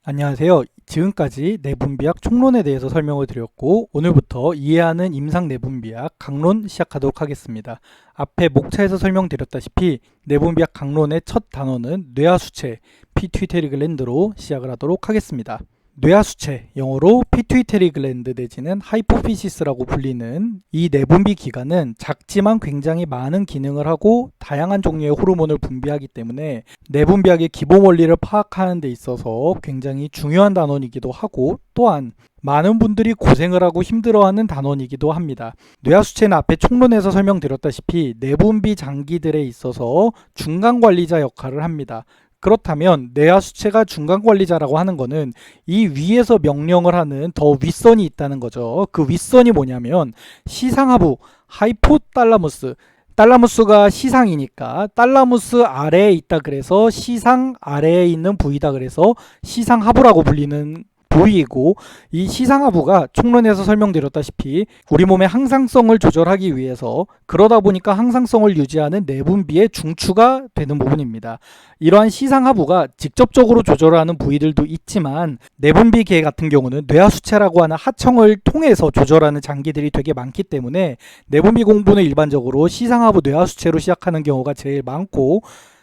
안녕하세요. 지금까지 내분비학 총론에 대해서 설명을 드렸고 오늘부터 이해하는 임상 내분비학 강론 시작하도록 하겠습니다. 앞에 목차에서 설명드렸다시피 내분비학 강론의 첫 단어는 뇌하수체, 피튜이터리 글랜드로 시작을 하도록 하겠습니다. 뇌하수체, 영어로 피튜이터리 글랜드 내지는 하이포피시스라고 불리는 이 내분비 기관은 작지만 굉장히 많은 기능을 하고 다양한 종류의 호르몬을 분비하기 때문에 내분비학의 기본 원리를 파악하는 데 있어서 굉장히 중요한 단원이기도 하고 또한 많은 분들이 고생을 하고 힘들어하는 단원이기도 합니다. 뇌하수체는 앞에 총론에서 설명드렸다시피 내분비 장기들에 있어서 중간관리자 역할을 합니다. 그렇다면 뇌하수체가 중간관리자라고 하는 것은 이 위에서 명령을 하는 더 윗선이 있다는 거죠. 그 윗선이 뭐냐면 시상하부, 하이포탈라무스, 탈라무스가 시상이니까 탈라무스 아래에 있다 그래서 시상 아래에 있는 부위다 그래서 시상하부라고 불리는 부위이고, 이 시상하부가 총론에서 설명드렸다시피 우리 몸의 항상성을 조절하기 위해서 그러다 보니까 항상성을 유지하는 내분비의 중추가 되는 부분입니다. 이러한 시상하부가 직접적으로 조절하는 부위들도 있지만 내분비계 같은 경우는 뇌하수체라고 하는 하청을 통해서 조절하는 장기들이 되게 많기 때문에 내분비 공부는 일반적으로 시상하부 뇌하수체로 시작하는 경우가 제일 많고,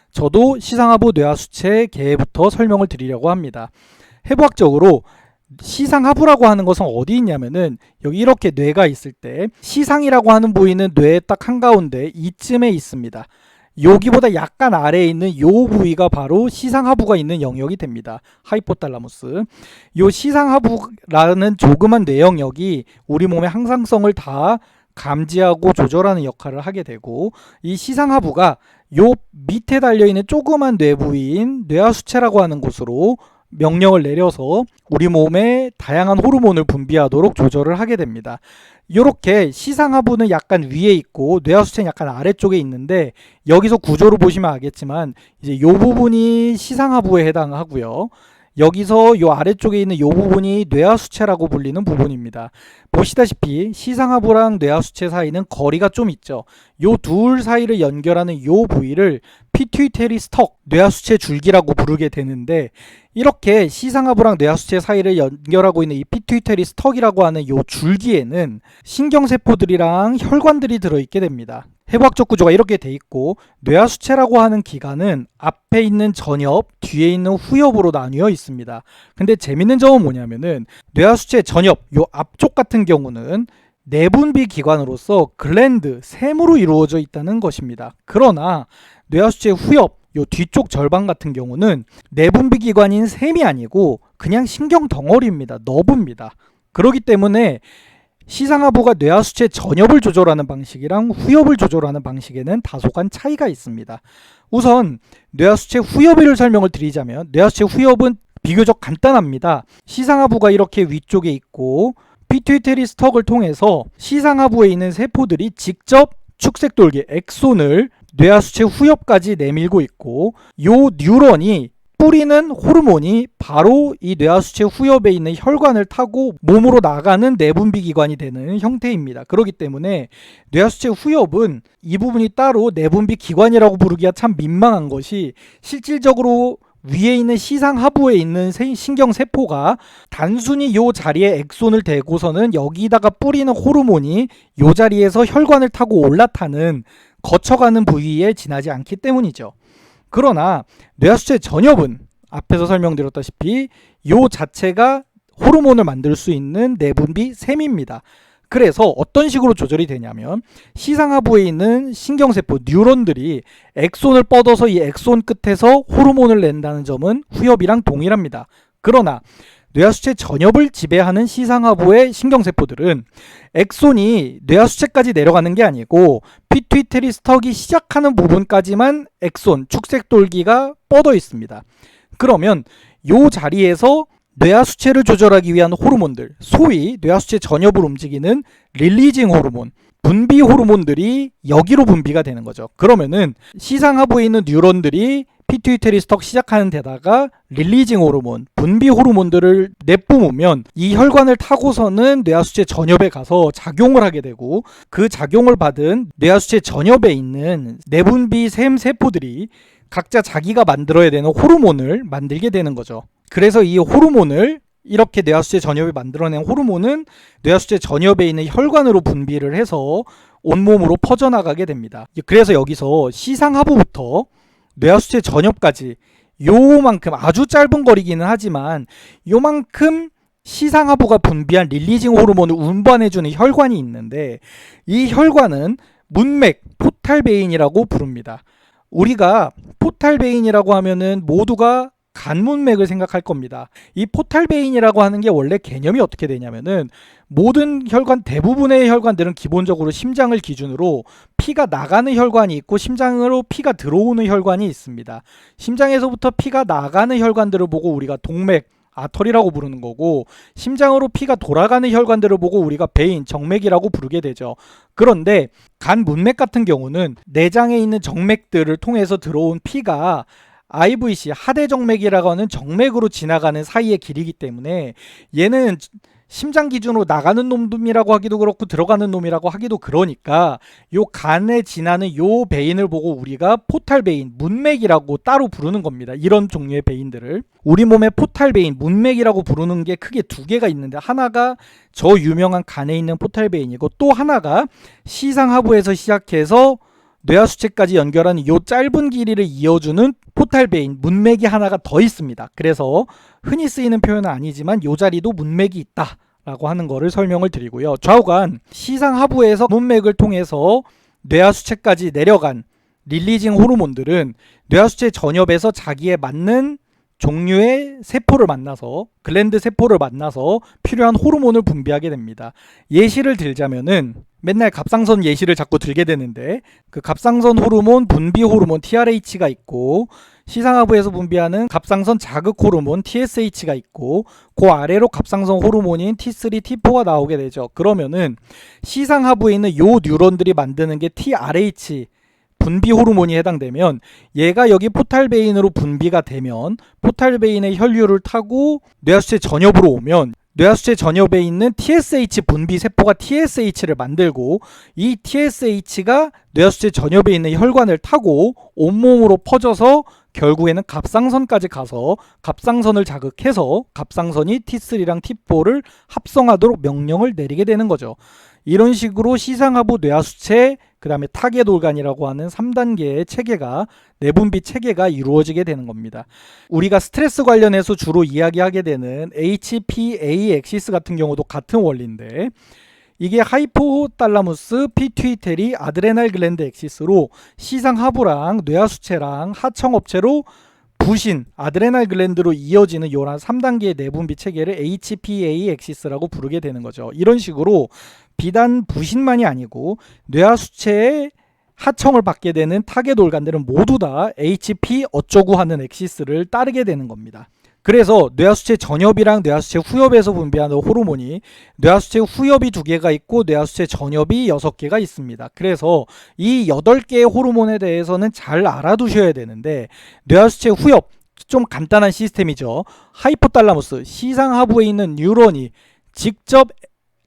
저도 시상하부 뇌하수체계부터 설명을 드리려고 합니다. 해부학적으로 시상하부라고 하는 것은 어디 있냐면은 여기 이렇게 뇌가 있을 때 시상이라고 하는 부위는 뇌의 딱 한가운데 이쯤에 있습니다. 여기보다 약간 아래에 있는 이 부위가 바로 시상하부가 있는 영역이 됩니다. 하이포탈라무스. 이 시상하부라는 조그만 뇌 영역이 우리 몸의 항상성을 다 감지하고 조절하는 역할을 하게 되고, 이 시상하부가 요 밑에 달려있는 조그만 뇌 부위인 뇌하수체라고 하는 곳으로 명령을 내려서 우리 몸에 다양한 호르몬을 분비하도록 조절을 하게 됩니다. 이렇게 시상하부는 약간 위에 있고 뇌하수체는 약간 아래쪽에 있는데, 여기서 구조를 보시면 알겠지만 이제 이 부분이 시상하부에 해당하고요. 여기서 이 아래쪽에 있는 이 부분이 뇌하수체라고 불리는 부분입니다. 보시다시피 시상하부랑 뇌하수체 사이는 거리가 좀 있죠. 이 둘 사이를 연결하는 이 부위를 피튜이터리 스톡, 뇌하수체 줄기라고 부르게 되는데, 이렇게 시상하부랑 뇌하수체 사이를 연결하고 있는 이 피튜이터리 스톡이라고 하는 이 줄기에는 신경세포들이랑 혈관들이 들어있게 됩니다. 해부학적 구조가 이렇게 돼 있고, 뇌하수체라고 하는 기관은 앞에 있는 전엽, 뒤에 있는 후엽으로 나뉘어 있습니다. 근데 재밌는 점은 뭐냐면은 뇌하수체 전엽, 요 앞쪽 같은 경우는 내분비 기관으로서 글랜드, 샘으로 이루어져 있다는 것입니다. 그러나 뇌하수체 후엽, 요 뒤쪽 절반 같은 경우는 내분비 기관인 샘이 아니고 그냥 신경 덩어리입니다. 너브입니다. 그렇기 때문에 시상하부가 뇌하수체 전엽을 조절하는 방식이랑 후엽을 조절하는 방식에는 다소간 차이가 있습니다. 우선 뇌하수체 후엽을 설명을 드리자면 뇌하수체 후엽은 비교적 간단합니다. 시상하부가 이렇게 위쪽에 있고 피튜이터리 스톡을 통해서 시상하부에 있는 세포들이 직접 축색돌기 엑손을 뇌하수체 후엽까지 내밀고 있고, 요 뉴런이 뿌리는 호르몬이 바로 이 뇌하수체 후엽에 있는 혈관을 타고 몸으로 나가는 내분비 기관이 되는 형태입니다. 그렇기 때문에 뇌하수체 후엽은 이 부분이 따로 내분비 기관이라고 부르기가 참 민망한 것이, 실질적으로 위에 있는 시상하부에 있는 신경세포가 단순히 이 자리에 엑손을 대고서는 여기다가 뿌리는 호르몬이 이 자리에서 혈관을 타고 올라타는, 거쳐가는 부위에 지나지 않기 때문이죠. 그러나 뇌하수체 전엽은 앞에서 설명드렸다시피 이 자체가 호르몬을 만들 수 있는 내분비 샘입니다. 그래서 어떤 식으로 조절이 되냐면 시상하부에 있는 신경세포 뉴런들이 엑손을 뻗어서 이 엑손 끝에서 호르몬을 낸다는 점은 후엽이랑 동일합니다. 그러나 뇌하수체 전엽을 지배하는 시상하부의 신경세포들은 엑손이 뇌하수체까지 내려가는 게 아니고 피튜이터리 스톡이 시작하는 부분까지만 엑손, 축색돌기가 뻗어 있습니다. 그러면 이 자리에서 뇌하수체를 조절하기 위한 호르몬들, 소위 뇌하수체 전엽을 움직이는 릴리징 호르몬, 분비 호르몬들이 여기로 분비가 되는 거죠. 그러면은 시상하부에 있는 뉴런들이 피튜이터리 스톡 시작하는 데다가 릴리징 호르몬, 분비 호르몬들을 내뿜으면 이 혈관을 타고서는 뇌하수체 전엽에 가서 작용을 하게 되고, 그 작용을 받은 뇌하수체 전엽에 있는 내분비 샘 세포들이 각자 자기가 만들어야 되는 호르몬을 만들게 되는 거죠. 그래서 이 호르몬을 이렇게 뇌하수체 전엽이 만들어낸 호르몬은 뇌하수체 전엽에 있는 혈관으로 분비를 해서 온몸으로 퍼져나가게 됩니다. 그래서 여기서 시상하부부터 뇌하수체 전엽까지 요만큼 아주 짧은 거리기는 하지만 요만큼 시상하부가 분비한 릴리징 호르몬을 운반해주는 혈관이 있는데 이 혈관은 문맥, 포탈베인이라고 부릅니다. 우리가 포탈베인이라고 하면은 모두가 간문맥을 생각할 겁니다. 이 포탈베인이라고 하는 게 원래 개념이 어떻게 되냐면은 모든 혈관, 대부분의 혈관들은 기본적으로 심장을 기준으로 피가 나가는 혈관이 있고 심장으로 피가 들어오는 혈관이 있습니다. 심장에서부터 피가 나가는 혈관들을 보고 우리가 동맥, 아터리라고 부르는 거고 심장으로 피가 돌아가는 혈관들을 보고 우리가 베인, 정맥이라고 부르게 되죠. 그런데 간 문맥 같은 경우는 내장에 있는 정맥들을 통해서 들어온 피가 IVC, 하대정맥이라고 하는 정맥으로 지나가는 사이의 길이기 때문에 얘는 심장 기준으로 나가는 놈이라고 하기도 그렇고 들어가는 놈이라고 하기도 그러니까 요 간에 지나는 요 베인을 보고 우리가 포탈베인, 문맥이라고 따로 부르는 겁니다. 이런 종류의 베인들을 우리 몸의 포탈베인, 문맥이라고 부르는 게 크게 두 개가 있는데 하나가 저 유명한 간에 있는 포탈베인이고 또 하나가 시상하부에서 시작해서 뇌하수체까지 연결하는 요 짧은 길이를 이어주는 포탈베인, 문맥이 하나가 더 있습니다. 그래서 흔히 쓰이는 표현은 아니지만 요 자리도 문맥이 있다 라고 하는 거를 설명을 드리고요. 좌우간 시상하부에서 문맥을 통해서 뇌하수체까지 내려간 릴리징 호르몬들은 뇌하수체 전엽에서 자기에 맞는 종류의 세포를 만나서 글랜드 세포를 만나서 필요한 호르몬을 분비하게 됩니다. 예시를 들자면은 맨날 갑상선 예시를 자꾸 들게 되는데 그 갑상선 호르몬 분비 호르몬 TRH가 있고 시상하부에서 분비하는 갑상선 자극 호르몬 TSH가 있고 그 아래로 갑상선 호르몬인 T3, T4가 나오게 되죠. 그러면은 시상하부에 있는 요 뉴런들이 만드는 게 TRH 분비 호르몬이 해당되면 얘가 여기 포탈베인으로 분비가 되면 포탈베인의 혈류를 타고 뇌하수체 전엽으로 오면 뇌하수체 전엽에 있는 TSH 분비 세포가 TSH를 만들고 이 TSH가 뇌하수체 전엽에 있는 혈관을 타고 온몸으로 퍼져서 결국에는 갑상선까지 가서 갑상선을 자극해서 갑상선이 T3랑 T4를 합성하도록 명령을 내리게 되는 거죠. 이런 식으로 시상하부, 뇌하수체, 그 다음에 타겟올간이라고 하는 3단계의 체계가 내분비 체계가 이루어지게 되는 겁니다. 우리가 스트레스 관련해서 주로 이야기하게 되는 HPA 엑시스 같은 경우도 같은 원리인데 이게 하이포탈라무스, 피튜이테리, 아드레날 글랜드 엑시스로 시상하부랑 뇌하수체랑 하청업체로 부신, 아드레날 글랜드로 이어지는 요런 3단계의 내분비 체계를 HPA 엑시스라고 부르게 되는 거죠. 이런 식으로 비단 부신만이 아니고 뇌하수체의 하청을 받게 되는 타겟 올간들은 모두 다 HP 어쩌고 하는 엑시스를 따르게 되는 겁니다. 그래서 뇌하수체 전엽이랑 뇌하수체 후엽에서 분비하는 호르몬이 뇌하수체 후엽이 2개가 있고 뇌하수체 전엽이 6개가 있습니다. 그래서 이 8개의 호르몬에 대해서는 잘 알아두셔야 되는데 뇌하수체 후엽, 좀 간단한 시스템이죠. 하이포탈라무스, 시상하부에 있는 뉴런이 직접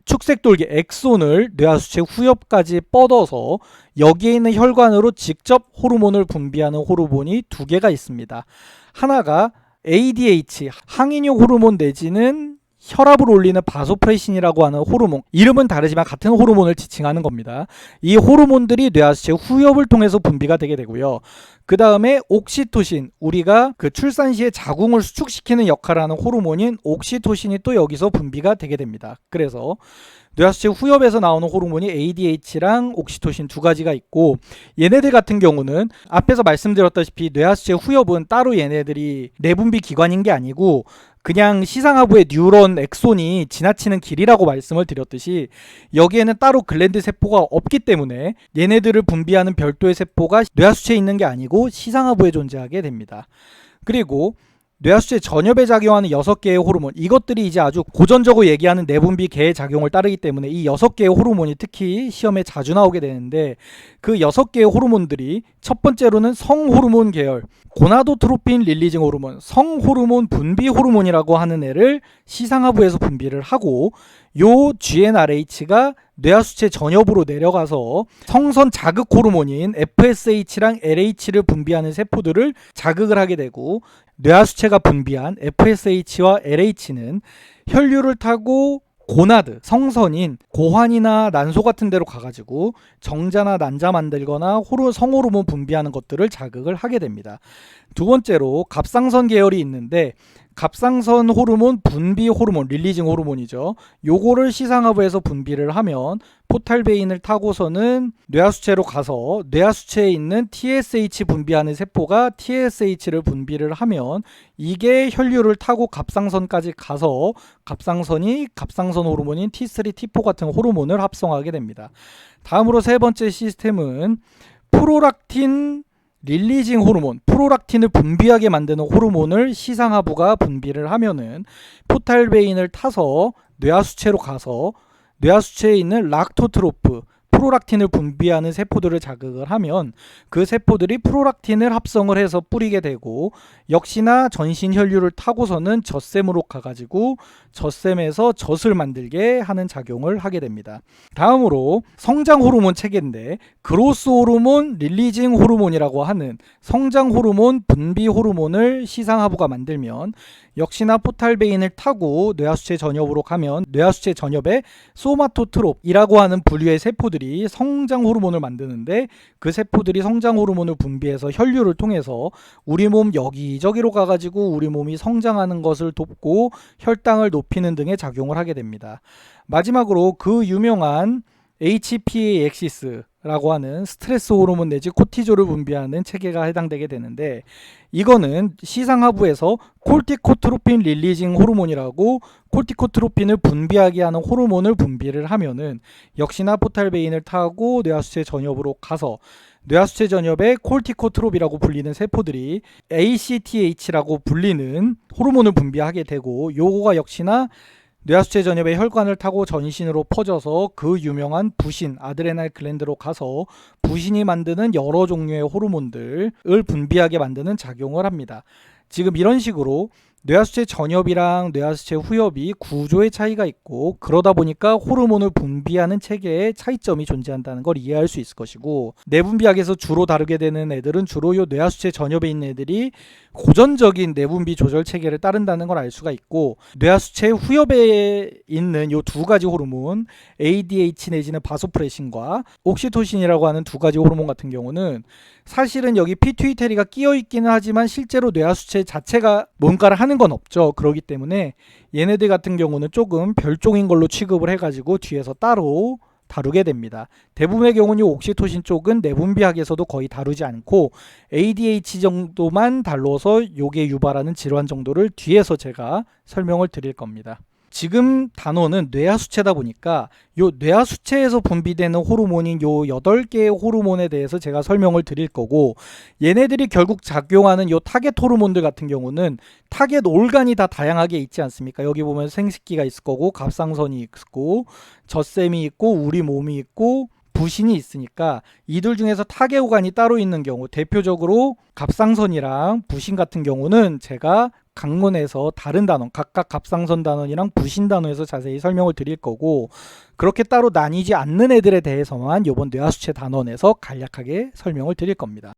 축색돌기 엑손을 뇌하수체 후엽까지 뻗어서 여기에 있는 혈관으로 직접 호르몬을 분비하는 호르몬이 2개가 있습니다. 하나가 ADH, 항인용 호르몬 내지는 혈압을 올리는 바소프레신이라고 하는 호르몬, 이름은 다르지만 같은 호르몬을 지칭하는 겁니다. 이 호르몬들이 뇌하수체 후엽을 통해서 분비가 되게 되고요. 그 다음에 옥시토신, 우리가 그 출산 시에 자궁을 수축시키는 역할을 하는 호르몬인 옥시토신이 또 여기서 분비가 되게 됩니다. 그래서 뇌하수체 후엽에서 나오는 호르몬이 ADH랑 옥시토신 2가지가 있고 얘네들 같은 경우는 앞에서 말씀드렸다시피 뇌하수체 후엽은 따로 얘네들이 내분비 기관인 게 아니고 그냥 시상하부의 뉴런 엑손이 지나치는 길이라고 말씀을 드렸듯이 여기에는 따로 글랜드 세포가 없기 때문에 얘네들을 분비하는 별도의 세포가 뇌하수체에 있는 게 아니고 시상하부에 존재하게 됩니다. 그리고 뇌하수체 전엽에 작용하는 6개의 호르몬, 이것들이 이제 아주 고전적으로 얘기하는 내분비 계의 작용을 따르기 때문에 이 6개의 호르몬이 특히 시험에 자주 나오게 되는데 그 6개의 호르몬들이 첫 번째로는 성호르몬 계열, 고나도트로핀 릴리징 호르몬, 성호르몬 분비 호르몬이라고 하는 애를 시상하부에서 분비를 하고 요 GnRH가 뇌하수체 전엽으로 내려가서 성선 자극 호르몬인 FSH랑 LH를 분비하는 세포들을 자극을 하게 되고, 뇌하수체가 분비한 FSH와 LH는 혈류를 타고 고나드, 성선인 고환이나 난소 같은 데로 가가지고 정자나 난자 만들거나 성호르몬 분비하는 것들을 자극을 하게 됩니다. 두 번째로 갑상선 계열이 있는데, 갑상선 호르몬 분비 호르몬, 릴리징 호르몬이죠. 요거를 시상하부에서 분비를 하면 포탈베인을 타고서는 뇌하수체로 가서 뇌하수체에 있는 TSH 분비하는 세포가 TSH를 분비를 하면 이게 혈류를 타고 갑상선까지 가서 갑상선이 갑상선 호르몬인 T3, T4 같은 호르몬을 합성하게 됩니다. 다음으로 세 번째 시스템은 프로락틴 릴리징 호르몬, 프로락틴을 분비하게 만드는 호르몬을 시상하부가 분비를 하면은 포탈베인을 타서 뇌하수체로 가서 뇌하수체에 있는 락토트로프, 프로락틴을 분비하는 세포들을 자극을 하면 그 세포들이 프로락틴을 합성을 해서 뿌리게 되고, 역시나 전신 혈류를 타고서는 젖샘으로 가가지고 젖샘에서 젖을 만들게 하는 작용을 하게 됩니다. 다음으로 성장 호르몬 체계인데, 그로스 호르몬 릴리징 호르몬이라고 하는 성장 호르몬 분비 호르몬을 시상하부가 만들면 역시나 포탈베인을 타고 뇌하수체 전엽으로 가면 뇌하수체 전엽에 소마토트롭이라고 하는 부류의 세포들이 성장 호르몬을 만드는데, 그 세포들이 성장 호르몬을 분비해서 혈류를 통해서 우리 몸 여기저기로 가가지고 우리 몸이 성장하는 것을 돕고 혈당을 높이는 등의 작용을 하게 됩니다. 마지막으로 그 유명한 HPA 엑시스라고 하는 스트레스 호르몬 내지 코티졸을 분비하는 체계가 해당되게 되는데, 이거는 시상하부에서 콜티코트로핀 릴리징 호르몬이라고 콜티코트로핀을 분비하게 하는 호르몬을 분비를 하면은 역시나 포탈베인을 타고 뇌하수체 전엽으로 가서 뇌하수체 전엽에 콜티코트롭이라고 불리는 세포들이 ACTH라고 불리는 호르몬을 분비하게 되고, 요거가 역시나 뇌하수체 전엽의 혈관을 타고 전신으로 퍼져서 그 유명한 부신, 아드레날 글랜드로 가서 부신이 만드는 여러 종류의 호르몬들을 분비하게 만드는 작용을 합니다. 지금 이런 식으로 뇌하수체 전엽이랑 뇌하수체 후엽이 구조의 차이가 있고, 그러다 보니까 호르몬을 분비하는 체계에 차이점이 존재한다는 걸 이해할 수 있을 것이고, 내분비학에서 주로 다루게 되는 애들은 주로 요 뇌하수체 전엽에 있는 애들이 고전적인 내분비 조절 체계를 따른다는 걸 알 수가 있고, 뇌하수체 후엽에 있는 요 두 가지 호르몬 ADH 내지는 바소프레신과 옥시토신이라고 하는 두 가지 호르몬 같은 경우는 사실은 여기 피투이터리가 끼어 있기는 하지만 실제로 뇌하수체 자체가 뭔가를 하는 건 없죠. 그렇기 때문에 얘네들 같은 경우는 조금 별종인 걸로 취급을 해가지고 뒤에서 따로 다루게 됩니다. 대부분의 경우는 이 옥시토신 쪽은 내분비학에서도 거의 다루지 않고 ADH 정도만 다뤄서 요게 유발하는 질환 정도를 뒤에서 제가 설명을 드릴 겁니다. 지금 단어는 뇌하수체다 보니까 요 뇌하수체에서 분비되는 호르몬인 요 8개의 호르몬에 대해서 제가 설명을 드릴 거고, 얘네들이 결국 작용하는 요 타겟 호르몬들 같은 경우는 타겟 올간이 다 다양하게 있지 않습니까? 여기 보면 생식기가 있을 거고, 갑상선이 있고, 젖샘이 있고, 우리 몸이 있고, 부신이 있으니까 이들 중에서 타겟 오간이 따로 있는 경우, 대표적으로 갑상선이랑 부신 같은 경우는 제가 강론에서 다른 단원, 각각 갑상선 단원이랑 부신 단원에서 자세히 설명을 드릴 거고, 그렇게 따로 나뉘지 않는 애들에 대해서만 이번 뇌하수체 단원에서 간략하게 설명을 드릴 겁니다.